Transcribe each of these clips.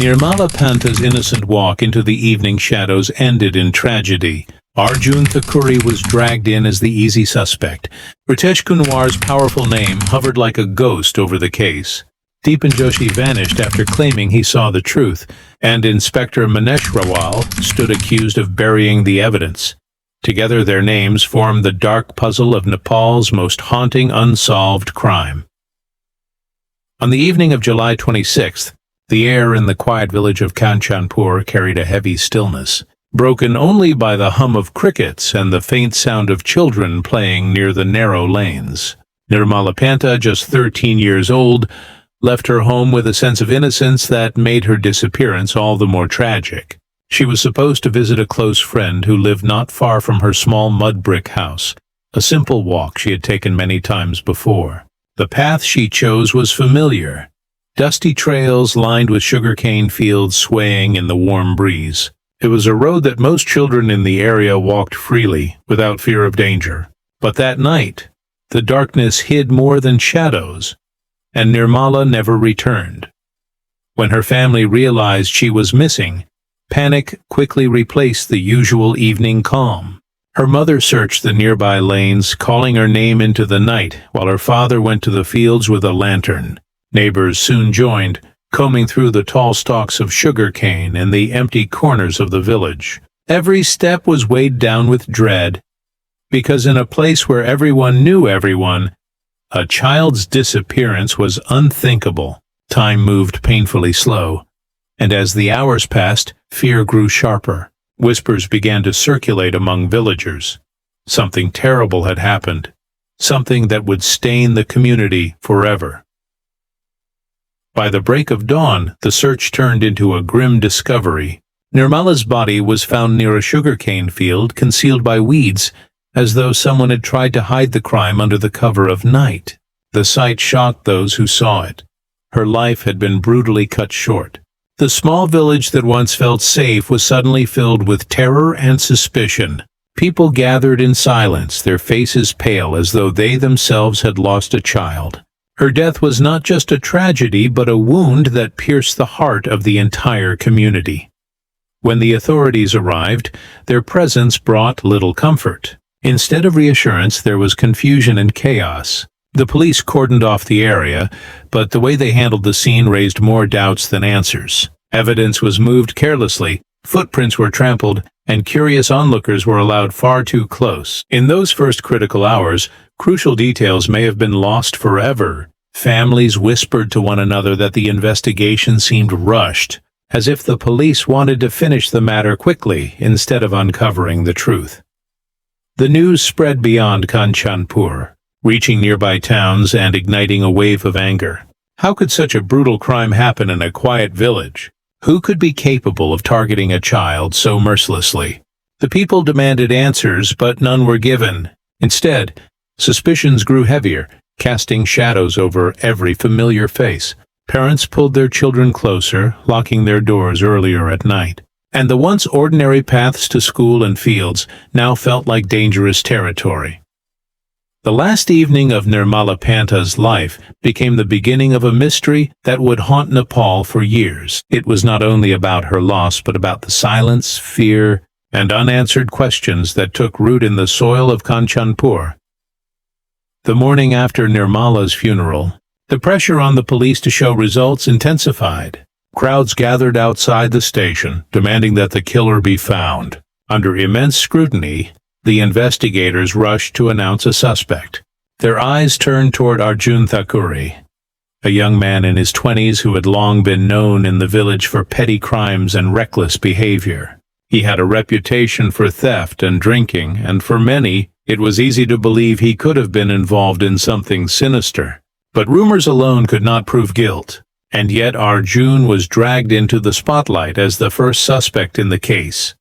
Nirmala Panta's innocent walk into the evening shadows ended in tragedy. Arjun Thakuri was dragged in as the easy suspect. Ritesh Kunwar's powerful name hovered like a ghost over the case. Deepan Joshi vanished after claiming he saw the truth, and Inspector Manesh Rawal stood accused of burying the evidence. Together their names formed the dark puzzle of Nepal's most haunting unsolved crime. On the evening of July 26th, the air in the quiet village of Kanchanpur carried a heavy stillness, broken only by the hum of crickets and the faint sound of children playing near the narrow lanes. Nirmala Panta, just 13 years old, left her home with a sense of innocence that made her disappearance all the more tragic. She was supposed to visit a close friend who lived not far from her small mud brick house, a simple walk she had taken many times before. The path she chose was familiar. Dusty trails lined with sugarcane fields swaying in the warm breeze. It was a road that most children in the area walked freely, without fear of danger. But that night, the darkness hid more than shadows, and Nirmala never returned. When her family realized she was missing, panic quickly replaced the usual evening calm. Her mother searched the nearby lanes, calling her name into the night, while her father went to the fields with a lantern. Neighbors soon joined, combing through the tall stalks of sugarcane and the empty corners of the village. Every step was weighed down with dread, because in a place where everyone knew everyone, a child's disappearance was unthinkable. Time moved painfully slow, and as the hours passed, fear grew sharper. Whispers began to circulate among villagers. Something terrible had happened, something that would stain the community forever. By the break of dawn, the search turned into a grim discovery. Nirmala's body was found near a sugarcane field, concealed by weeds, as though someone had tried to hide the crime under the cover of night. The sight shocked those who saw it. Her life had been brutally cut short. The small village that once felt safe was suddenly filled with terror and suspicion. People gathered in silence, their faces pale as though they themselves had lost a child. Her death was not just a tragedy, but a wound that pierced the heart of the entire community. When the authorities arrived, their presence brought little comfort. Instead of reassurance, there was confusion and chaos. The police cordoned off the area, but the way they handled the scene raised more doubts than answers. Evidence was moved carelessly, footprints were trampled, and curious onlookers were allowed far too close. In those first critical hours, crucial details may have been lost forever. Families whispered to one another that the investigation seemed rushed, as if the police wanted to finish the matter quickly instead of uncovering the truth. The news spread beyond Kanchanpur, reaching nearby towns and igniting a wave of anger. How could such a brutal crime happen in a quiet village? Who could be capable of targeting a child so mercilessly? The people demanded answers, but none were given. Instead, suspicions grew heavier, casting shadows over every familiar face. Parents pulled their children closer, locking their doors earlier at night. And the once ordinary paths to school and fields now felt like dangerous territory. The last evening of Nirmala Panta's life became the beginning of a mystery that would haunt Nepal for years. It was not only about her loss, but about the silence, fear, and unanswered questions that took root in the soil of Kanchanpur. The morning after Nirmala's funeral, the pressure on the police to show results intensified. Crowds gathered outside the station, demanding that the killer be found. Under immense scrutiny, the investigators rushed to announce a suspect. Their eyes turned toward Arjun Thakuri, a young man in his 20s who had long been known in the village for petty crimes and reckless behavior. He had a reputation for theft and drinking, and for many, it was easy to believe he could have been involved in something sinister. But rumors alone could not prove guilt, and yet Arjun was dragged into the spotlight as the first suspect in the case.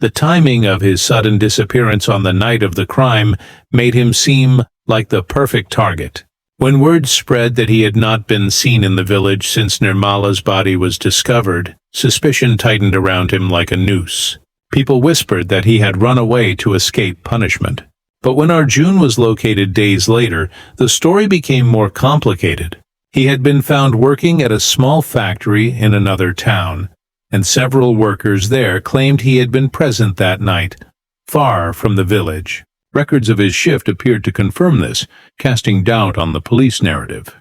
The timing of his sudden disappearance on the night of the crime made him seem like the perfect target. When word spread that he had not been seen in the village since Nirmala's body was discovered, suspicion tightened around him like a noose. People whispered that he had run away to escape punishment. But when Arjun was located days later, the story became more complicated. He had been found working at a small factory in another town, and several workers there claimed he had been present that night, far from the village. Records of his shift appeared to confirm this, casting doubt on the police narrative.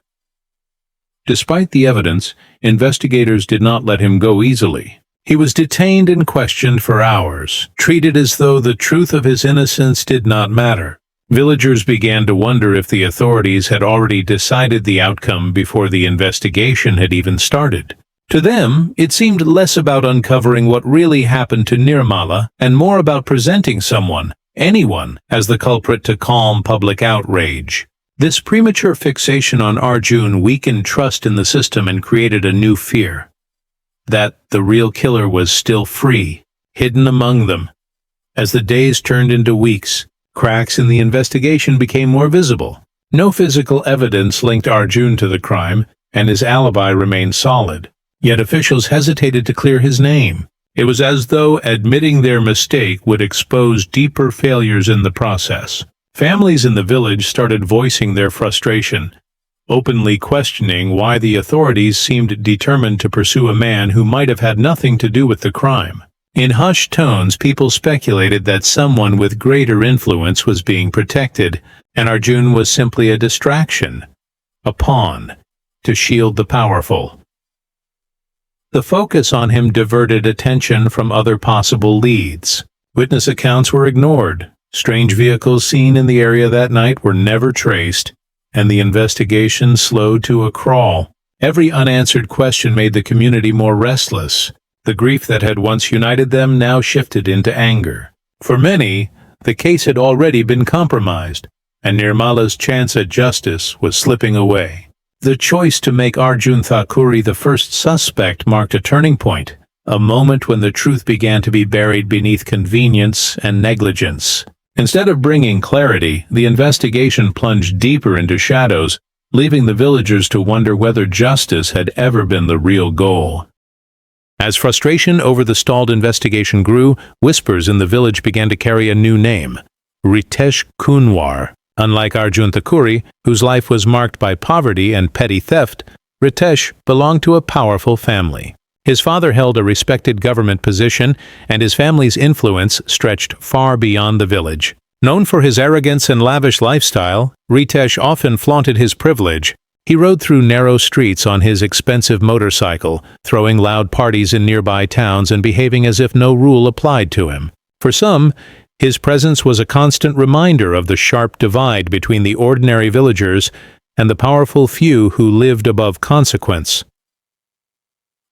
Despite the evidence, investigators did not let him go easily. He was detained and questioned for hours, treated as though the truth of his innocence did not matter. Villagers began to wonder if the authorities had already decided the outcome before the investigation had even started. To them, it seemed less about uncovering what really happened to Nirmala and more about presenting someone, anyone, as the culprit to calm public outrage. This premature fixation on Arjun weakened trust in the system and created a new fear. That the real killer was still free, hidden among them. As the days turned into weeks, cracks in the investigation became more visible. No physical evidence linked Arjun to the crime, and his alibi remained solid. Yet officials hesitated to clear his name. It was as though admitting their mistake would expose deeper failures in the process. Families in the village started voicing their frustration, openly questioning why the authorities seemed determined to pursue a man who might have had nothing to do with the crime. In hushed tones, people speculated that someone with greater influence was being protected, and Arjun was simply a distraction, a pawn, to shield the powerful. The focus on him diverted attention from other possible leads. Witness accounts were ignored. Strange vehicles seen in the area that night were never traced, and the investigation slowed to a crawl. Every unanswered question made the community more restless. The grief that had once united them now shifted into anger. For many, the case had already been compromised, and Nirmala's chance at justice was slipping away. The choice to make Arjun Thakuri the first suspect marked a turning point, a moment when the truth began to be buried beneath convenience and negligence. Instead of bringing clarity, the investigation plunged deeper into shadows, leaving the villagers to wonder whether justice had ever been the real goal. As frustration over the stalled investigation grew, whispers in the village began to carry a new name: Ritesh Kunwar. Unlike Arjun Thakuri, whose life was marked by poverty and petty theft, Ritesh belonged to a powerful family. His father held a respected government position, and his family's influence stretched far beyond the village. Known for his arrogance and lavish lifestyle, Ritesh often flaunted his privilege. He rode through narrow streets on his expensive motorcycle, throwing loud parties in nearby towns and behaving as if no rule applied to him. For some, his presence was a constant reminder of the sharp divide between the ordinary villagers and the powerful few who lived above consequence.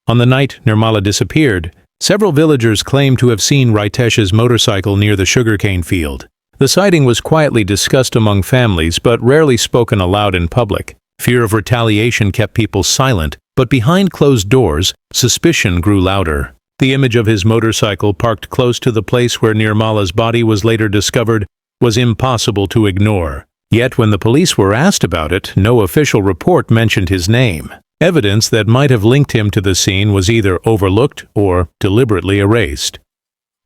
On the night Nirmala disappeared, several villagers claimed to have seen Ritesh's motorcycle near the sugarcane field. The sighting was quietly discussed among families, but rarely spoken aloud in public. Fear of retaliation kept people silent, but behind closed doors, suspicion grew louder. The image of his motorcycle parked close to the place where Nirmala's body was later discovered was impossible to ignore. Yet when the police were asked about it, no official report mentioned his name. Evidence that might have linked him to the scene was either overlooked or deliberately erased.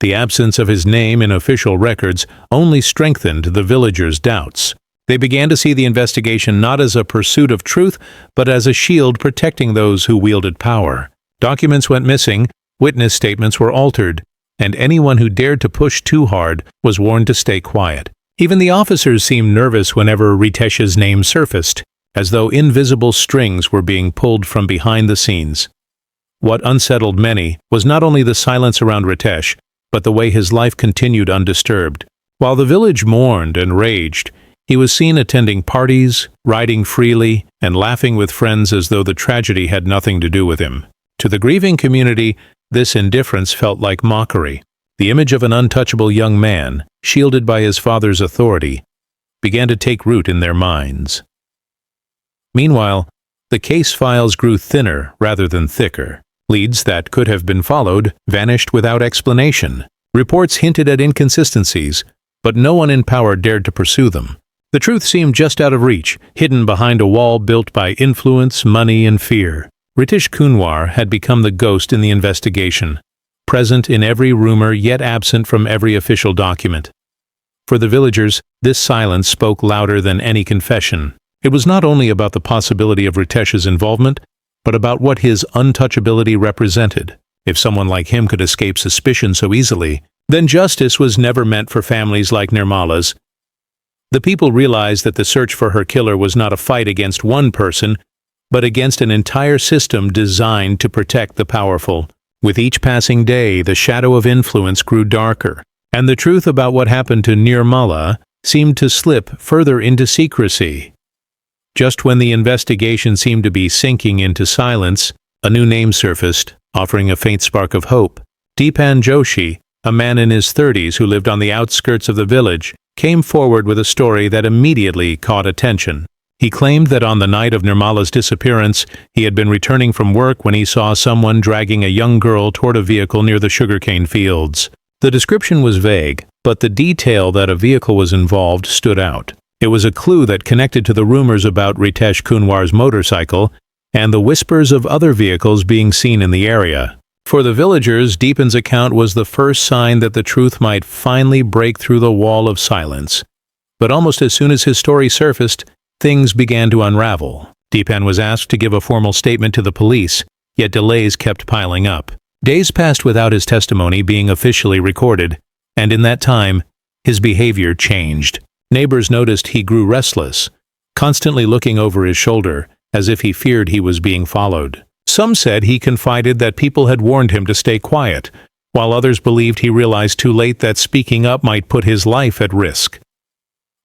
The absence of his name in official records only strengthened the villagers' doubts. They began to see the investigation not as a pursuit of truth, but as a shield protecting those who wielded power. Documents went missing, witness statements were altered, and anyone who dared to push too hard was warned to stay quiet. Even the officers seemed nervous whenever Ritesh's name surfaced, as though invisible strings were being pulled from behind the scenes. What unsettled many was not only the silence around Ritesh, but the way his life continued undisturbed. While the village mourned and raged, he was seen attending parties, riding freely, and laughing with friends as though the tragedy had nothing to do with him. To the grieving community, this indifference felt like mockery. The image of an untouchable young man, shielded by his father's authority, began to take root in their minds. Meanwhile, the case files grew thinner rather than thicker. Leads that could have been followed vanished without explanation. Reports hinted at inconsistencies, but no one in power dared to pursue them. The truth seemed just out of reach, hidden behind a wall built by influence, money, and fear. Ritesh Kunwar had become the ghost in the investigation, present in every rumor yet absent from every official document. For the villagers, this silence spoke louder than any confession. It was not only about the possibility of Ritesh's involvement, but about what his untouchability represented. If someone like him could escape suspicion so easily, then justice was never meant for families like Nirmala's. The people realized that the search for her killer was not a fight against one person, but against an entire system designed to protect the powerful. With each passing day, the shadow of influence grew darker, and the truth about what happened to Nirmala seemed to slip further into secrecy. Just when the investigation seemed to be sinking into silence, a new name surfaced, offering a faint spark of hope. Deepan Joshi, a man in his 30s who lived on the outskirts of the village, came forward with a story that immediately caught attention. He claimed that on the night of Nirmala's disappearance, he had been returning from work when he saw someone dragging a young girl toward a vehicle near the sugarcane fields. The description was vague, but the detail that a vehicle was involved stood out. It was a clue that connected to the rumors about Ritesh Kunwar's motorcycle and the whispers of other vehicles being seen in the area. For the villagers, Deepan's account was the first sign that the truth might finally break through the wall of silence. But almost as soon as his story surfaced, things began to unravel. Deepan was asked to give a formal statement to the police, yet delays kept piling up. Days passed without his testimony being officially recorded, and in that time, his behavior changed. Neighbors noticed he grew restless, constantly looking over his shoulder, as if he feared he was being followed. Some said he confided that people had warned him to stay quiet, while others believed he realized too late that speaking up might put his life at risk.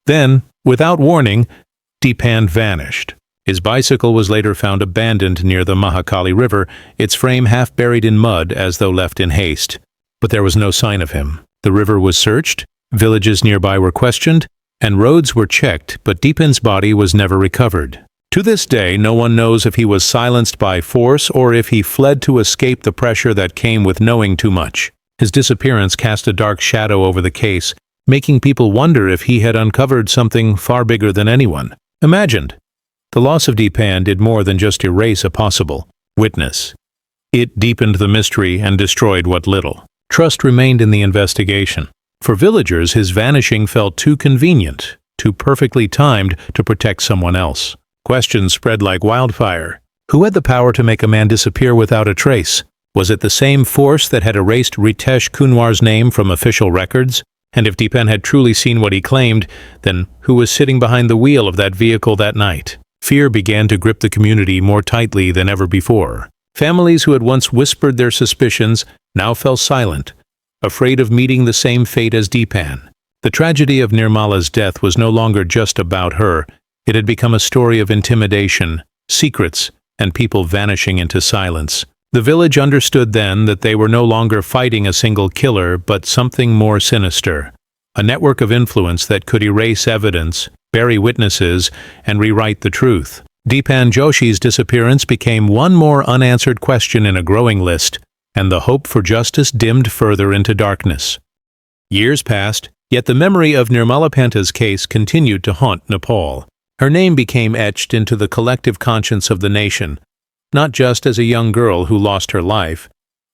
Then, without warning, Deepan vanished. His bicycle was later found abandoned near the Mahakali River, its frame half buried in mud as though left in haste. But there was no sign of him. The river was searched, villages nearby were questioned, and roads were checked, but Deepan's body was never recovered. To this day, no one knows if he was silenced by force or if he fled to escape the pressure that came with knowing too much. His disappearance cast a dark shadow over the case, making people wonder if he had uncovered something far bigger than anyone imagined. The loss of Deepan did more than just erase a possible witness. It deepened the mystery and destroyed what little trust remained in the investigation. For villagers, his vanishing felt too convenient, too perfectly timed to protect someone else. Questions spread like wildfire. Who had the power to make a man disappear without a trace? Was it the same force that had erased Ritesh Kunwar's name from official records? And if Deepan had truly seen what he claimed, then who was sitting behind the wheel of that vehicle that night? Fear began to grip the community more tightly than ever before. Families who had once whispered their suspicions now fell silent, afraid of meeting the same fate as Deepan. The tragedy of Nirmala's death was no longer just about her. It had become a story of intimidation, secrets, and people vanishing into silence. The village understood then that they were no longer fighting a single killer, but something more sinister. A network of influence that could erase evidence, bury witnesses, and rewrite the truth. Deepan Joshi's disappearance became one more unanswered question in a growing list, and the hope for justice dimmed further into darkness. Years passed, yet the memory of Nirmala Panta's case continued to haunt Nepal. Her name became etched into the collective conscience of the nation, not just as a young girl who lost her life,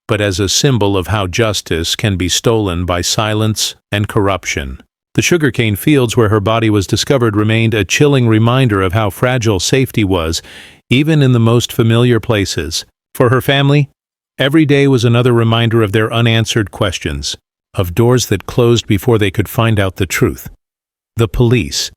but as a symbol of how justice can be stolen by silence and corruption. The sugarcane fields where her body was discovered remained a chilling reminder of how fragile safety was, even in the most familiar places. For her family, every day was another reminder of their unanswered questions, of doors that closed before they could find out the truth. The police,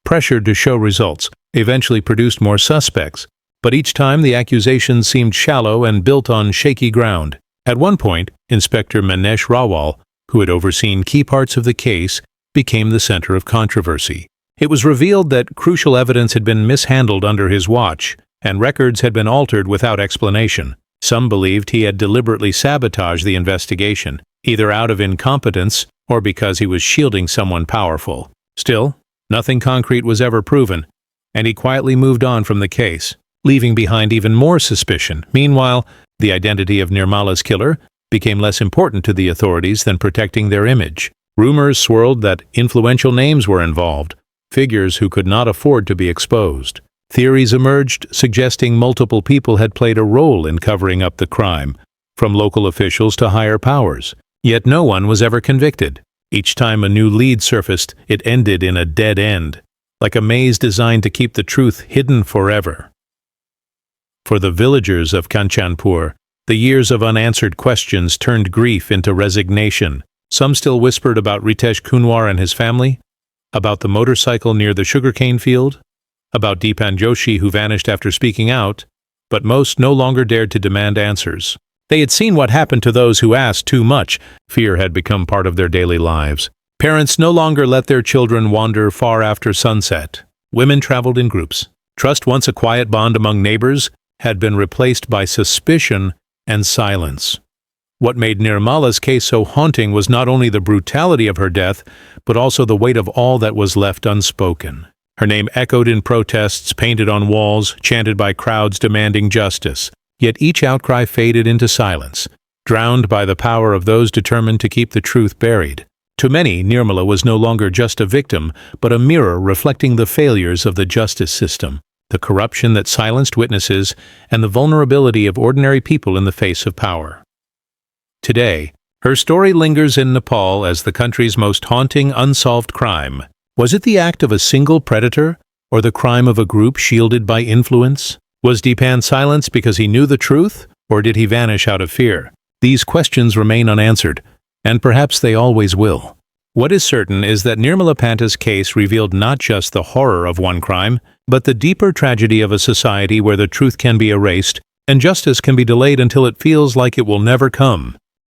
pressured to show results, eventually produced more suspects, but each time the accusations seemed shallow and built on shaky ground. At one point, Inspector Manesh Rawal, who had overseen key parts of the case, became the center of controversy. It was revealed that crucial evidence had been mishandled under his watch, and records had been altered without explanation. Some believed he had deliberately sabotaged the investigation, either out of incompetence or because he was shielding someone powerful. Still, nothing concrete was ever proven, and he quietly moved on from the case, leaving behind even more suspicion. Meanwhile, the identity of Nirmala's killer became less important to the authorities than protecting their image. Rumors swirled that influential names were involved, figures who could not afford to be exposed. Theories emerged suggesting multiple people had played a role in covering up the crime, from local officials to higher powers. Yet no one was ever convicted. Each time a new lead surfaced, it ended in a dead end. like a maze designed to keep the truth hidden forever. For the villagers of Kanchanpur, the years of unanswered questions turned grief into resignation. Some still whispered about Ritesh Kunwar and his family, about the motorcycle near the sugarcane field, about Deepan Joshi who vanished after speaking out, but most no longer dared to demand answers. They had seen what happened to those who asked too much. Fear had become part of their daily lives. Parents no longer let their children wander far after sunset. Women traveled in groups. Trust, once a quiet bond among neighbors, had been replaced by suspicion and silence. What made Nirmala's case so haunting was not only the brutality of her death, but also the weight of all that was left unspoken. Her name echoed in protests painted on walls, chanted by crowds demanding justice. Yet each outcry faded into silence, drowned by the power of those determined to keep the truth buried. To many, Nirmala was no longer just a victim, but a mirror reflecting the failures of the justice system, the corruption that silenced witnesses, and the vulnerability of ordinary people in the face of power. Today, her story lingers in Nepal as the country's most haunting unsolved crime. Was it the act of a single predator, or the crime of a group shielded by influence? Was Deepan silenced because he knew the truth, or did he vanish out of fear? These questions remain unanswered, and perhaps they always will. What is certain is that Nirmala Panta's case revealed not just the horror of one crime, but the deeper tragedy of a society where the truth can be erased and justice can be delayed until it feels like it will never come.